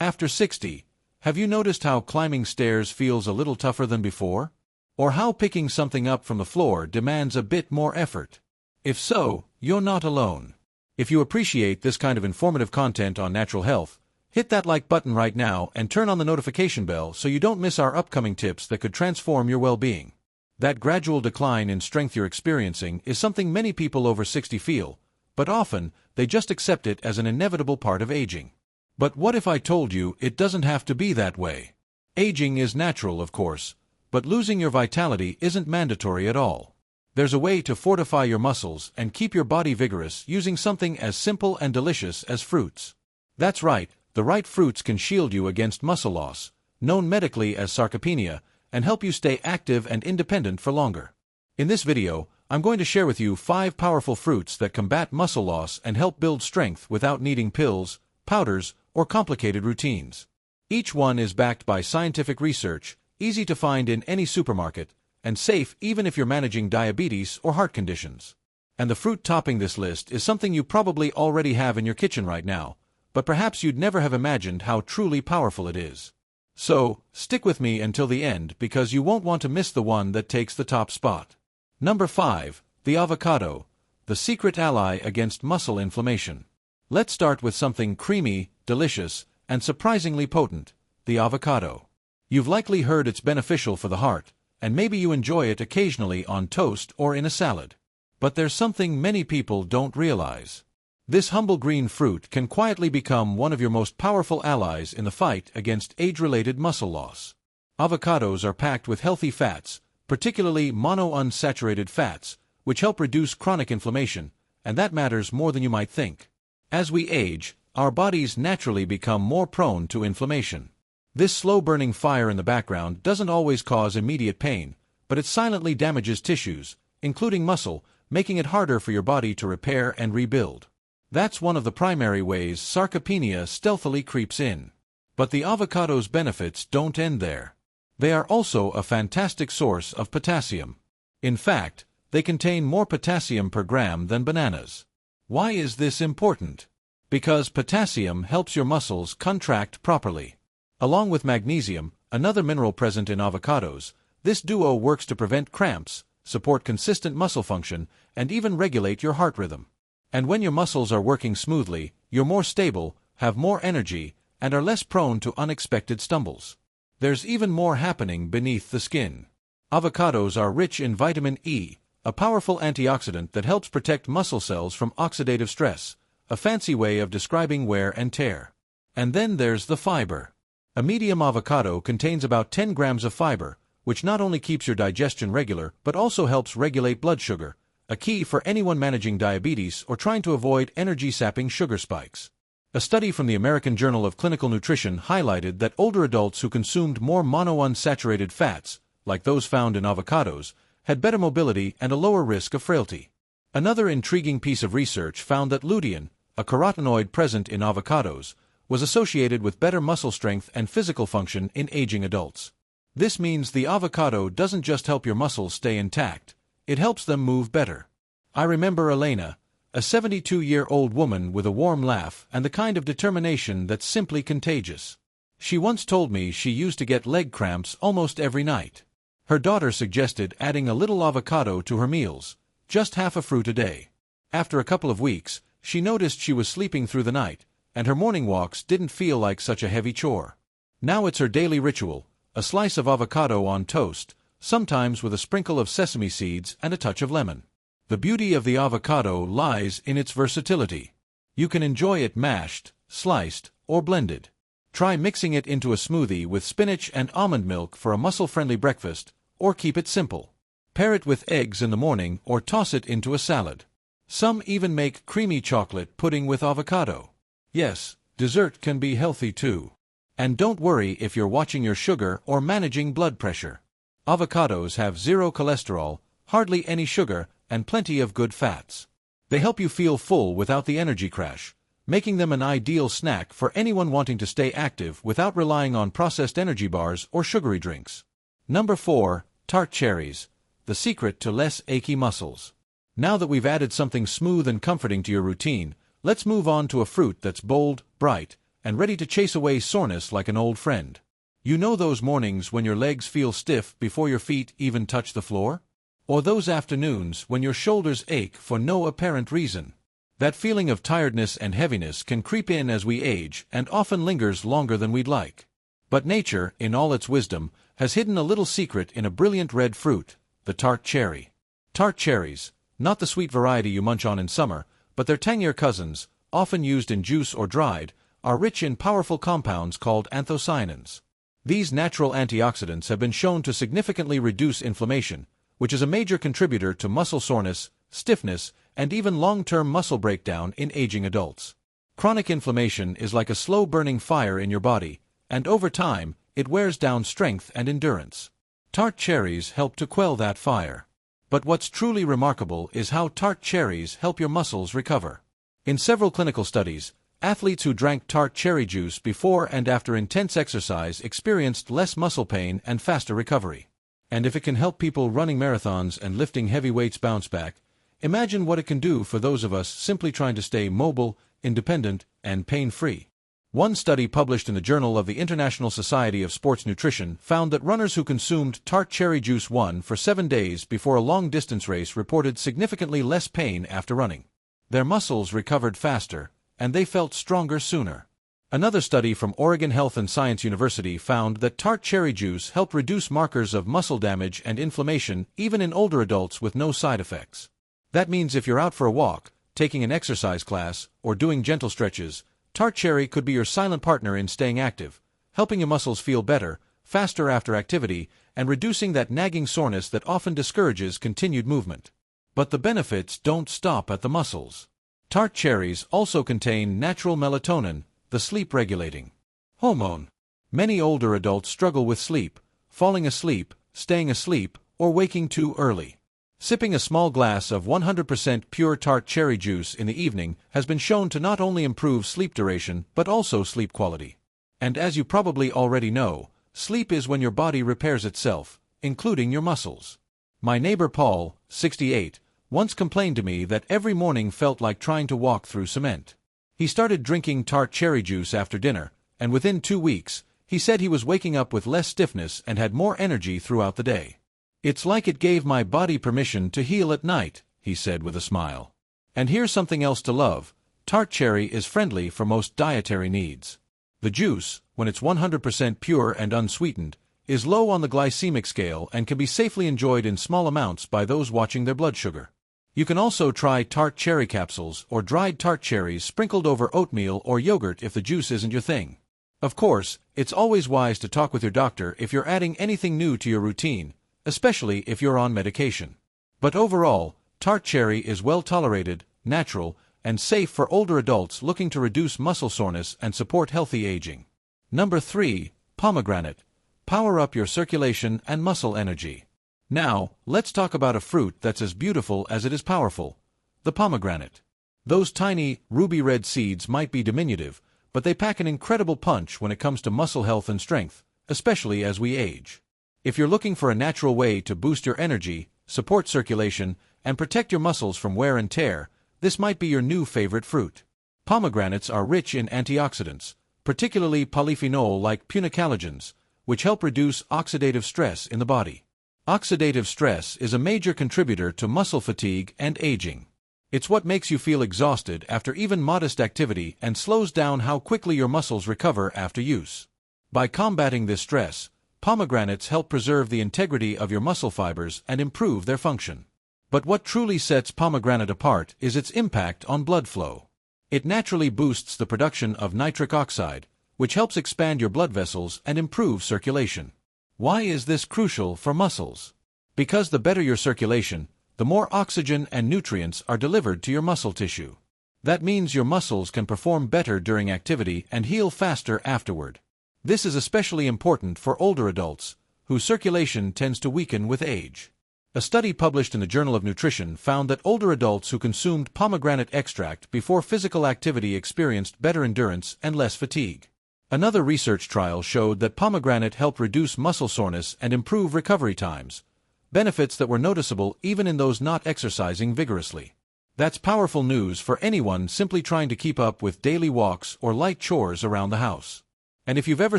After 60, have you noticed how climbing stairs feels a little tougher than before? Or how picking something up from the floor demands a bit more effort? If so, you're not alone. If you appreciate this kind of informative content on natural health, hit that like button right now and turn on the notification bell so you don't miss our upcoming tips that could transform your well-being. That gradual decline in strength you're experiencing is something many people over 60 feel, but often they just accept it as an inevitable part of aging. But what if I told you it doesn't have to be that way? Aging is natural, of course, but losing your vitality isn't mandatory at all. There's a way to fortify your muscles and keep your body vigorous using something as simple and delicious as fruits. That's right, the right fruits can shield you against muscle loss, known medically as sarcopenia, and help you stay active and independent for longer. In this video, I'm going to share with you 5 powerful fruits that combat muscle loss and help build strength without needing pills, powders, or complicated routines. Each one is backed by scientific research, easy to find in any supermarket, and safe even if you're managing diabetes or heart conditions. And the fruit topping this list is something you probably already have in your kitchen right now, but perhaps you'd never have imagined how truly powerful it is. So, stick with me until the end because you won't want to miss the one that takes the top spot. Number 5, the avocado, the secret ally against muscle inflammation. Let's start with something creamy, delicious, and surprisingly potent, the avocado. You've likely heard it's beneficial for the heart, and maybe you enjoy it occasionally on toast or in a salad. But there's something many people don't realize. This humble green fruit can quietly become one of your most powerful allies in the fight against age-related muscle loss. Avocados are packed with healthy fats, particularly monounsaturated fats, which help reduce chronic inflammation, and that matters more than you might think. As we age, our bodies naturally become more prone to inflammation. This slow-burning fire in the background doesn't always cause immediate pain, but it silently damages tissues, including muscle, making it harder for your body to repair and rebuild. That's one of the primary ways sarcopenia stealthily creeps in. But the avocado's benefits don't end there. They are also a fantastic source of potassium. In fact, they contain more potassium per gram than bananas. Why is this important? Because potassium helps your muscles contract properly. Along with magnesium, another mineral present in avocados, this duo works to prevent cramps, support consistent muscle function, and even regulate your heart rhythm. And when your muscles are working smoothly, you're more stable, have more energy, and are less prone to unexpected stumbles. There's even more happening beneath the skin. Avocados are rich in vitamin E, a powerful antioxidant that helps protect muscle cells from oxidative stress, a fancy way of describing wear and tear. And then there's the fiber. A medium avocado contains about 10 grams of fiber, which not only keeps your digestion regular but also helps regulate blood sugar, a key for anyone managing diabetes or trying to avoid energy-sapping sugar spikes. A study from the American Journal of Clinical Nutrition highlighted that older adults who consumed more monounsaturated fats, like those found in avocados, had better mobility and a lower risk of frailty. Another intriguing piece of research found that lutein, a carotenoid present in avocados, was associated with better muscle strength and physical function in aging adults. This means the avocado doesn't just help your muscles stay intact, it helps them move better. I remember Elena, a 72-year-old woman with a warm laugh and the kind of determination that's simply contagious. She once told me she used to get leg cramps almost every night. Her daughter suggested adding a little avocado to her meals, just half a fruit a day. After a couple of weeks, she noticed she was sleeping through the night, and her morning walks didn't feel like such a heavy chore. Now it's her daily ritual, a slice of avocado on toast, sometimes with a sprinkle of sesame seeds and a touch of lemon. The beauty of the avocado lies in its versatility. You can enjoy it mashed, sliced, or blended. Try mixing it into a smoothie with spinach and almond milk for a muscle-friendly breakfast, or keep it simple. Pair it with eggs in the morning or toss it into a salad. Some even make creamy chocolate pudding with avocado. Yes, dessert can be healthy too. And don't worry if you're watching your sugar or managing blood pressure. Avocados have zero cholesterol, hardly any sugar, and plenty of good fats. They help you feel full without the energy crash, making them an ideal snack for anyone wanting to stay active without relying on processed energy bars or sugary drinks. Number 4, tart cherries, the secret to less achy muscles. Now that we've added something smooth and comforting to your routine, let's move on to a fruit that's bold, bright, and ready to chase away soreness like an old friend. You know those mornings when your legs feel stiff before your feet even touch the floor? Or those afternoons when your shoulders ache for no apparent reason? That feeling of tiredness and heaviness can creep in as we age and often lingers longer than we'd like. But nature, in all its wisdom, has hidden a little secret in a brilliant red fruit, the tart cherry. Tart cherries, not the sweet variety you munch on in summer, but their tangier cousins, often used in juice or dried, are rich in powerful compounds called anthocyanins. These natural antioxidants have been shown to significantly reduce inflammation, which is a major contributor to muscle soreness, stiffness, and even long-term muscle breakdown in aging adults. Chronic inflammation is like a slow-burning fire in your body, and over time, it wears down strength and endurance. Tart cherries help to quell that fire. But what's truly remarkable is how tart cherries help your muscles recover. In several clinical studies, athletes who drank tart cherry juice before and after intense exercise experienced less muscle pain and faster recovery. And if it can help people running marathons and lifting heavy weights bounce back, imagine what it can do for those of us simply trying to stay mobile, independent, and pain-free. One study published in the Journal of the International Society of Sports Nutrition found that runners who consumed tart cherry juice for 7 days before a long-distance race reported significantly less pain after running. Their muscles recovered faster, and they felt stronger sooner. Another study from Oregon Health and Science University found that tart cherry juice helped reduce markers of muscle damage and inflammation even in older adults with no side effects. That means if you're out for a walk, taking an exercise class, or doing gentle stretches, tart cherry could be your silent partner in staying active, helping your muscles feel better, faster after activity, and reducing that nagging soreness that often discourages continued movement. But the benefits don't stop at the muscles. Tart cherries also contain natural melatonin, the sleep-regulating hormone. Many older adults struggle with sleep, falling asleep, staying asleep, or waking too early. Sipping a small glass of 100% pure tart cherry juice in the evening has been shown to not only improve sleep duration but also sleep quality. And as you probably already know, sleep is when your body repairs itself, including your muscles. My neighbor Paul, 68, once complained to me that every morning felt like trying to walk through cement. He started drinking tart cherry juice after dinner, and within 2 weeks, he said he was waking up with less stiffness and had more energy throughout the day. "It's like it gave my body permission to heal at night," he said with a smile. And here's something else to love. Tart cherry is friendly for most dietary needs. The juice, when it's 100% pure and unsweetened, is low on the glycemic scale and can be safely enjoyed in small amounts by those watching their blood sugar. You can also try tart cherry capsules or dried tart cherries sprinkled over oatmeal or yogurt if the juice isn't your thing. Of course, it's always wise to talk with your doctor if you're adding anything new to your routine, especially if you're on medication. But overall, tart cherry is well tolerated, natural, and safe for older adults looking to reduce muscle soreness and support healthy aging. Number 3. Pomegranate. Power up your circulation and muscle energy. Now, let's talk about a fruit that's as beautiful as it is powerful. The pomegranate. Those tiny, ruby-red seeds might be diminutive, but they pack an incredible punch when it comes to muscle health and strength, especially as we age. If you're looking for a natural way to boost your energy, support circulation, and protect your muscles from wear and tear, this might be your new favorite fruit. Pomegranates are rich in antioxidants, particularly polyphenol like punicalagins, which help reduce oxidative stress in the body. Oxidative stress is a major contributor to muscle fatigue and aging. It's what makes you feel exhausted after even modest activity and slows down how quickly your muscles recover after use. By combating this stress, pomegranates help preserve the integrity of your muscle fibers and improve their function. But what truly sets pomegranate apart is its impact on blood flow. It naturally boosts the production of nitric oxide, which helps expand your blood vessels and improve circulation. Why is this crucial for muscles? Because the better your circulation, the more oxygen and nutrients are delivered to your muscle tissue. That means your muscles can perform better during activity and heal faster afterward. This is especially important for older adults, whose circulation tends to weaken with age. A study published in the Journal of Nutrition found that older adults who consumed pomegranate extract before physical activity experienced better endurance and less fatigue. Another research trial showed that pomegranate helped reduce muscle soreness and improve recovery times, benefits that were noticeable even in those not exercising vigorously. That's powerful news for anyone simply trying to keep up with daily walks or light chores around the house. And if you've ever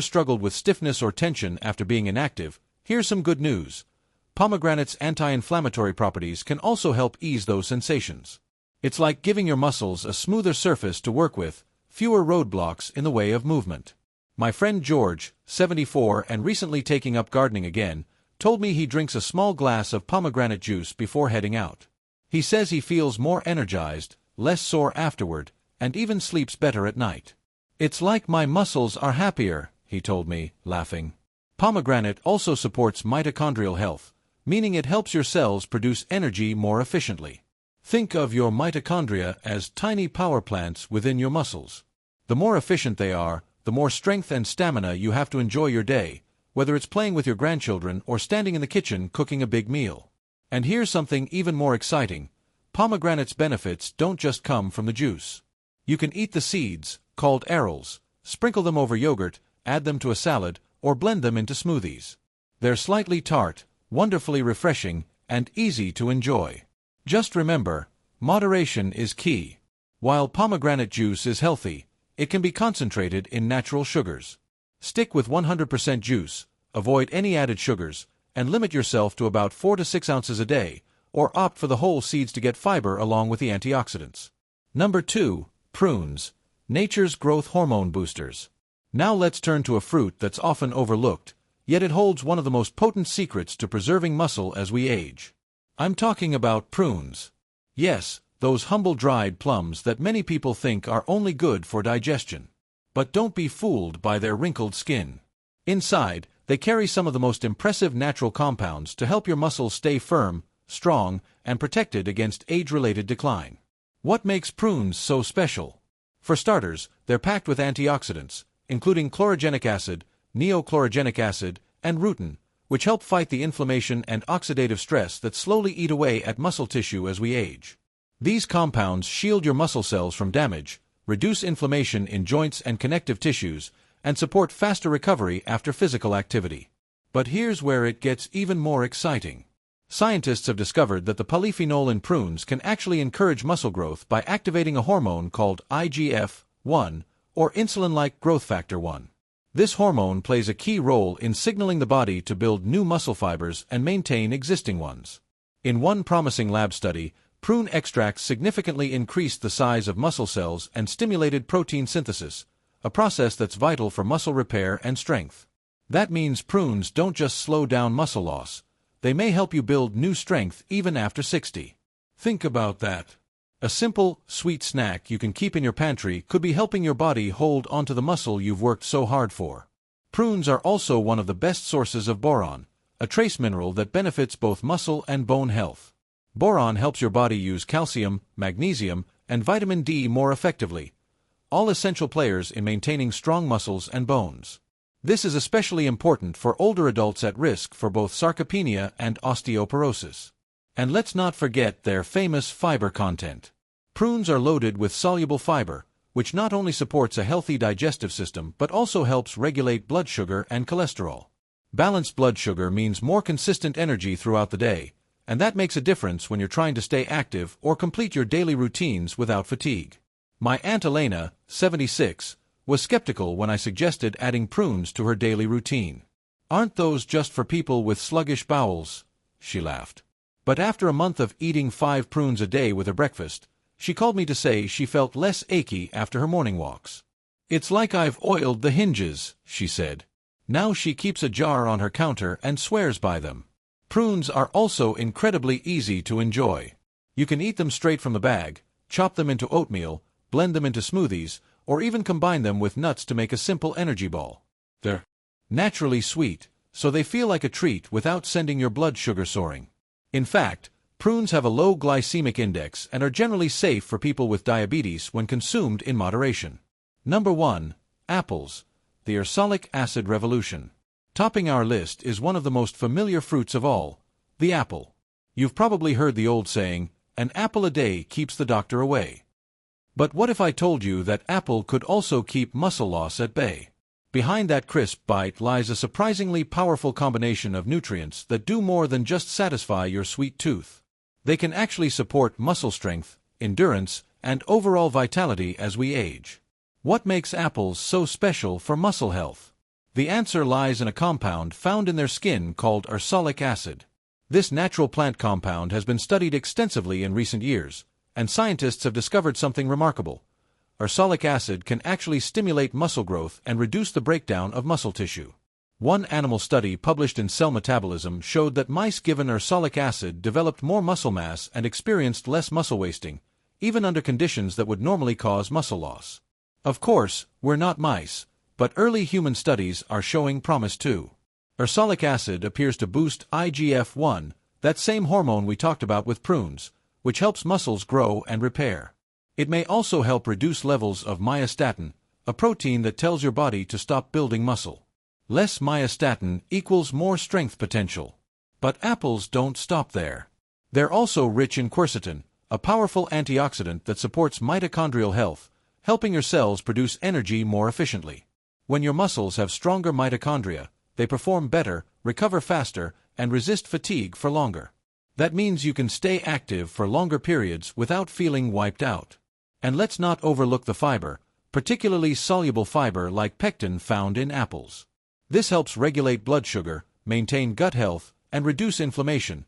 struggled with stiffness or tension after being inactive, here's some good news. Pomegranate's anti-inflammatory properties can also help ease those sensations. It's like giving your muscles a smoother surface to work with, fewer roadblocks in the way of movement. My friend George, 74 and recently taking up gardening again, told me he drinks a small glass of pomegranate juice before heading out. He says he feels more energized, less sore afterward, and even sleeps better at night. It's like my muscles are happier, he told me, laughing. Pomegranate also supports mitochondrial health, meaning it helps your cells produce energy more efficiently. Think of your mitochondria as tiny power plants within your muscles. The more efficient they are, the more strength and stamina you have to enjoy your day, whether it's playing with your grandchildren or standing in the kitchen cooking a big meal. And here's something even more exciting. Pomegranate's benefits don't just come from the juice. You can eat the seeds, called arils, sprinkle them over yogurt, add them to a salad, or blend them into smoothies. They're slightly tart, wonderfully refreshing, and easy to enjoy. Just remember, moderation is key. While pomegranate juice is healthy, it can be concentrated in natural sugars. Stick with 100% juice, avoid any added sugars, and limit yourself to about 4 to 6 ounces a day, or opt for the whole seeds to get fiber along with the antioxidants. Number 2. Prunes, nature's growth hormone boosters. Now let's turn to a fruit that's often overlooked, yet it holds one of the most potent secrets to preserving muscle as we age. I'm talking about prunes. Yes, those humble dried plums that many people think are only good for digestion. But don't be fooled by their wrinkled skin. Inside, they carry some of the most impressive natural compounds to help your muscles stay firm, strong, and protected against age-related decline. What makes prunes so special? For starters, they're packed with antioxidants, including chlorogenic acid, neochlorogenic acid, and rutin, which help fight the inflammation and oxidative stress that slowly eat away at muscle tissue as we age. These compounds shield your muscle cells from damage, reduce inflammation in joints and connective tissues, and support faster recovery after physical activity. But here's where it gets even more exciting. Scientists have discovered that the polyphenol in prunes can actually encourage muscle growth by activating a hormone called IGF-1, or insulin-like growth factor 1. This hormone plays a key role in signaling the body to build new muscle fibers and maintain existing ones. In one promising lab study, prune extracts significantly increased the size of muscle cells and stimulated protein synthesis, a process that's vital for muscle repair and strength. That means prunes don't just slow down muscle loss, they may help you build new strength even after 60. Think about that. A simple, sweet snack you can keep in your pantry could be helping your body hold onto the muscle you've worked so hard for. Prunes are also one of the best sources of boron, a trace mineral that benefits both muscle and bone health. Boron helps your body use calcium, magnesium, and vitamin D more effectively, all essential players in maintaining strong muscles and bones. This is especially important for older adults at risk for both sarcopenia and osteoporosis. And let's not forget their famous fiber content. Prunes are loaded with soluble fiber, which not only supports a healthy digestive system but also helps regulate blood sugar and cholesterol. Balanced blood sugar means more consistent energy throughout the day, and that makes a difference when you're trying to stay active or complete your daily routines without fatigue. My Aunt Elena, 76, was skeptical when I suggested adding prunes to her daily routine. "Aren't those just for people with sluggish bowels?" she laughed. But after a month of eating 5 prunes a day with her breakfast, she called me to say she felt less achy after her morning walks. "It's like I've oiled the hinges," she said. Now she keeps a jar on her counter and swears by them. Prunes are also incredibly easy to enjoy. You can eat them straight from the bag, chop them into oatmeal, blend them into smoothies, or even combine them with nuts to make a simple energy ball. They're naturally sweet, so they feel like a treat without sending your blood sugar soaring. In fact, prunes have a low glycemic index and are generally safe for people with diabetes when consumed in moderation. Number 1. Apples, the ursolic acid revolution. Topping our list is one of the most familiar fruits of all, the apple. You've probably heard the old saying, "An apple a day keeps the doctor away." But what if I told you that apple could also keep muscle loss at bay? Behind that crisp bite lies a surprisingly powerful combination of nutrients that do more than just satisfy your sweet tooth. They can actually support muscle strength, endurance, and overall vitality as we age. What makes apples so special for muscle health? The answer lies in a compound found in their skin called ursolic acid. This natural plant compound has been studied extensively in recent years, and scientists have discovered something remarkable. Ursolic acid can actually stimulate muscle growth and reduce the breakdown of muscle tissue. One animal study published in Cell Metabolism showed that mice given ursolic acid developed more muscle mass and experienced less muscle wasting, even under conditions that would normally cause muscle loss. Of course, we're not mice, but early human studies are showing promise too. Ursolic acid appears to boost IGF-1, that same hormone we talked about with prunes, which helps muscles grow and repair. It may also help reduce levels of myostatin, a protein that tells your body to stop building muscle. Less myostatin equals more strength potential. But apples don't stop there. They're also rich in quercetin, a powerful antioxidant that supports mitochondrial health, helping your cells produce energy more efficiently. When your muscles have stronger mitochondria, they perform better, recover faster, and resist fatigue for longer. That means you can stay active for longer periods without feeling wiped out. And let's not overlook the fiber, particularly soluble fiber like pectin found in apples. This helps regulate blood sugar, maintain gut health, and reduce inflammation,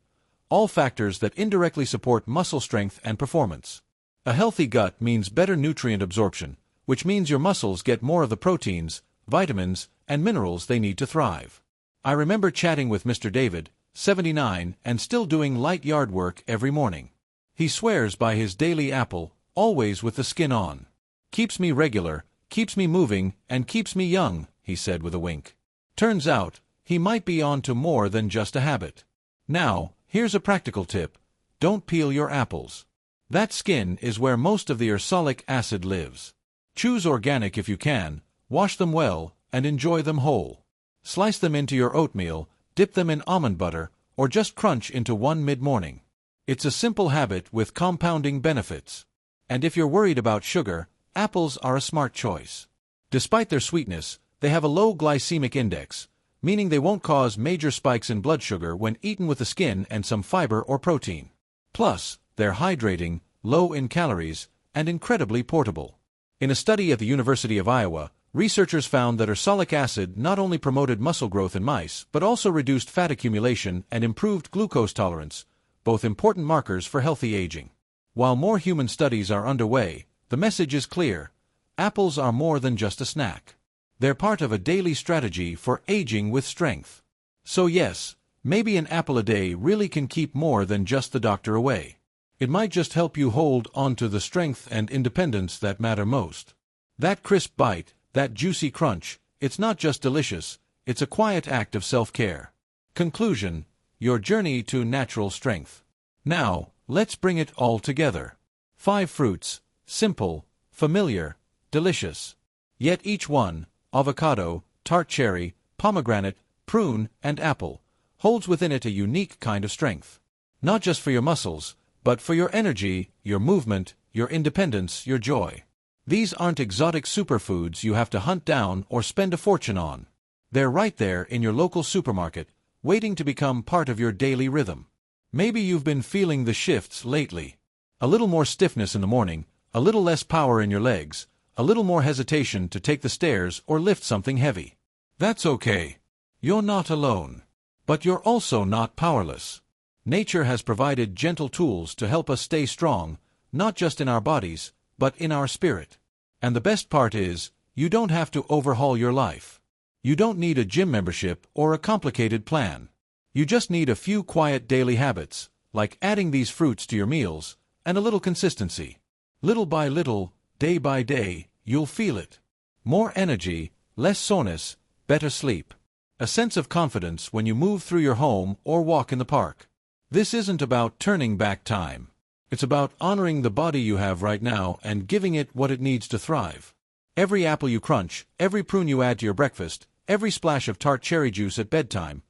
all factors that indirectly support muscle strength and performance. A healthy gut means better nutrient absorption, which means your muscles get more of the proteins, vitamins, and minerals they need to thrive. I remember chatting with Mr. David, 79, and still doing light yard work every morning. He swears by his daily apple, always with the skin on. Keeps me regular, keeps me moving, and keeps me young, he said with a wink. Turns out, he might be on to more than just a habit. Now, here's a practical tip. Don't peel your apples. That skin is where most of the ursolic acid lives. Choose organic if you can, wash them well, and enjoy them whole. Slice them into your oatmeal, dip them in almond butter, or just crunch into one mid-morning. It's a simple habit with compounding benefits. And if you're worried about sugar, apples are a smart choice. Despite their sweetness, they have a low glycemic index, meaning they won't cause major spikes in blood sugar when eaten with the skin and some fiber or protein. Plus, they're hydrating, low in calories, and incredibly portable. In a study at the University of Iowa, researchers found that ursolic acid not only promoted muscle growth in mice but also reduced fat accumulation and improved glucose tolerance, both important markers for healthy aging. While more human studies are underway, the message is clear. Apples are more than just a snack. They're part of a daily strategy for aging with strength. So yes, maybe an apple a day really can keep more than just the doctor away. It might just help you hold on to the strength and independence that matter most. That crisp bite, that juicy crunch, it's not just delicious, it's a quiet act of self-care. Conclusion: your journey to natural strength. Now, let's bring it all together. 5 fruits, simple, familiar, delicious. Yet each one, avocado, tart cherry, pomegranate, prune, and apple, holds within it a unique kind of strength. Not just for your muscles, but for your energy, your movement, your independence, your joy. These aren't exotic superfoods you have to hunt down or spend a fortune on. They're right there in your local supermarket, waiting to become part of your daily rhythm. Maybe you've been feeling the shifts lately. A little more stiffness in the morning, a little less power in your legs, a little more hesitation to take the stairs or lift something heavy. That's okay. You're not alone. But you're also not powerless. Nature has provided gentle tools to help us stay strong, not just in our bodies, but in our spirit. And the best part is, you don't have to overhaul your life. You don't need a gym membership or a complicated plan. You just need a few quiet daily habits, like adding these fruits to your meals, and a little consistency. Little by little, day by day, you'll feel it. More energy, less soreness, better sleep. A sense of confidence when you move through your home or walk in the park. This isn't about turning back time. It's about honoring the body you have right now and giving it what it needs to thrive. Every apple you crunch, every prune you add to your breakfast, every splash of tart cherry juice at bedtime.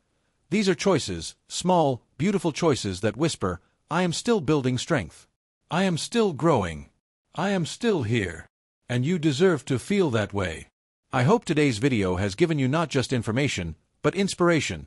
These are choices, small, beautiful choices that whisper, I am still building strength. I am still growing. I am still here. And you deserve to feel that way. I hope today's video has given you not just information, but inspiration.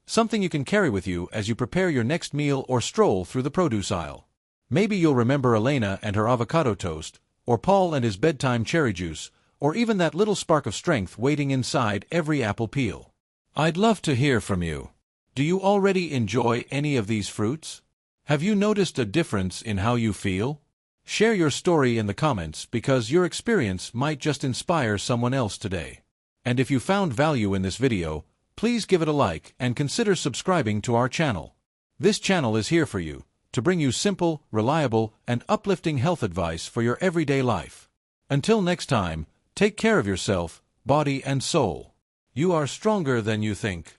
Something you can carry with you as you prepare your next meal or stroll through the produce aisle. Maybe you'll remember Elena and her avocado toast, or Paul and his bedtime cherry juice, or even that little spark of strength waiting inside every apple peel. I'd love to hear from you. Do you already enjoy any of these fruits? Have you noticed a difference in how you feel? Share your story in the comments because your experience might just inspire someone else today. And if you found value in this video, please give it a like and consider subscribing to our channel. This channel is here for you, to bring you simple, reliable, and uplifting health advice for your everyday life. Until next time, take care of yourself, body and soul. You are stronger than you think.